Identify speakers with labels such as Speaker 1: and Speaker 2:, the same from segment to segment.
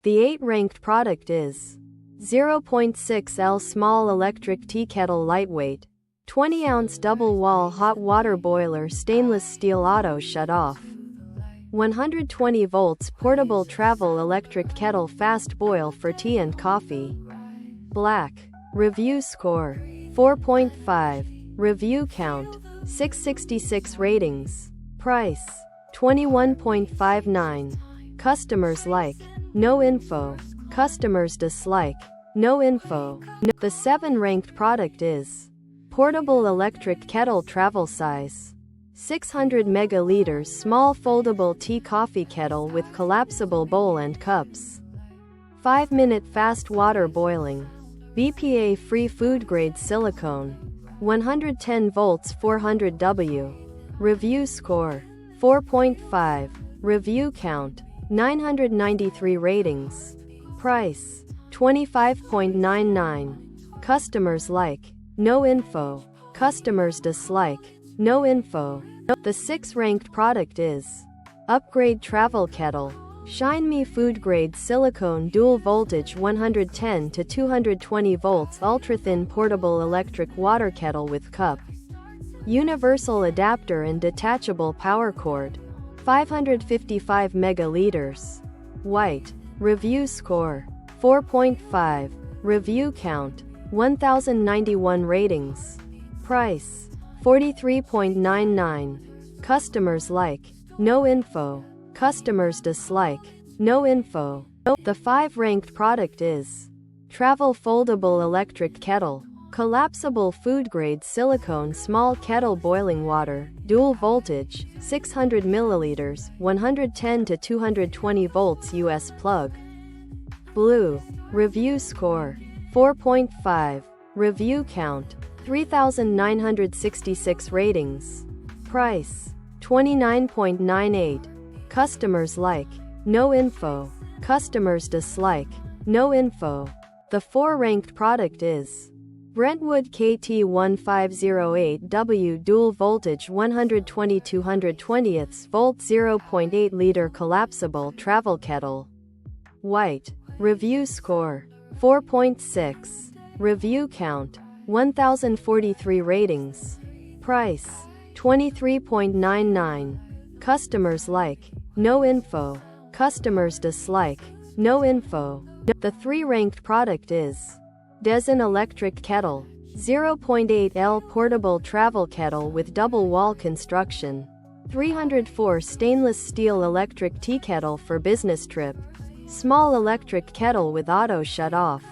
Speaker 1: The 8th ranked product is 0.6L Small Electric Tea Kettle Lightweight, 20-ounce double-wall hot water boiler stainless steel auto shut-off. 120 volts portable travel electric kettle fast boil for tea and coffee. Black. Review score 4.5. Review count 666 ratings. Price $21.59. Customers like. No info. Customers dislike. No info. The 7th ranked product is portable electric kettle travel size. 600 megaliters small foldable tea coffee kettle with collapsible bowl and cups. 5-minute fast water boiling. BPA free food grade silicone. 110 volts 400 W. Review score 4.5. Review count 993 ratings. Price $25.99. Customers like. No info. Customers dislike. No info. The 6th ranked product is Upgrade Travel Kettle. Shine Me Food Grade Silicone Dual Voltage 110 to 220 volts Ultra Thin Portable Electric Water Kettle with Cup. Universal Adapter and Detachable Power Cord. 555 megaliters. White. Review score 4.5. Review count 1091 ratings. Price $43.99. Customers like. No info. Customers dislike. No info. The 5th ranked product is Travel Foldable Electric Kettle. Collapsible food grade silicone small kettle boiling water, dual voltage, 600 milliliters, 110 to 220 volts US plug. Blue. Review score 4.5. Review count 3,966 ratings. Price $29.98. Customers like. No info. Customers dislike. No info. The 4th ranked product is Brentwood KT1508W Dual Voltage 120 220 volt 0.8 liter Collapsible Travel Kettle. White. Review score 4.6. Review count 1043 ratings. Price $23.99. Customers like. No info. Customers dislike. No info. The 3rd ranked product is Dezen Electric Kettle. 0.8L Portable Travel Kettle with double wall construction. 304 stainless steel electric tea kettle for business trip. Small electric kettle with auto shut off.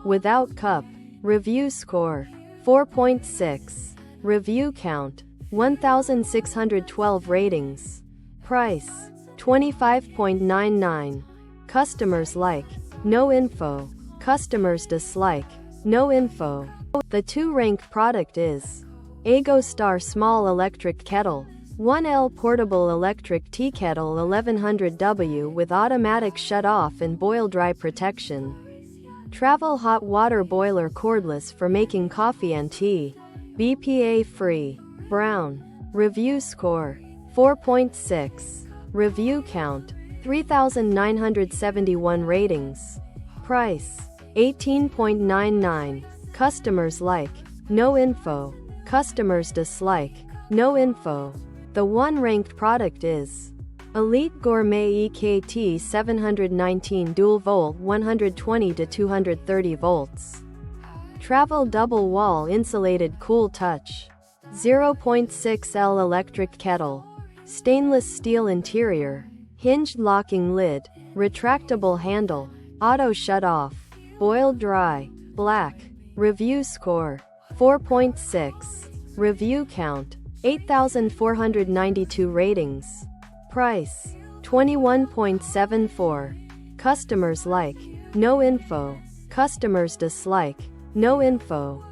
Speaker 1: Without cup. Review score 4.6. Review count 1612 ratings. Price $25.99. Customers like. No info. Customers dislike. No info. The 2nd ranked product is Ego Star Small Electric Kettle. 1L Portable Electric Tea Kettle 1100 W with automatic shut-off and boil-dry protection. Travel hot water boiler cordless for making coffee and tea. BPA free. Brown. Review score 4.6. Review count 3,971 ratings. Price $18.99. Customers like. No info. Customers dislike. No info. The 1st ranked product is Elite Gourmet EKT 719 Dual Volt 120 to 230 volts. Travel Double Wall Insulated Cool Touch. 0.6L Electric Kettle. Stainless steel interior. Hinged locking lid. Retractable handle. Auto shut off. Boil dry. Black. Review score 4.6. Review count 8,492 ratings. Price $21.74. Customers like. No info. Customers dislike. No info.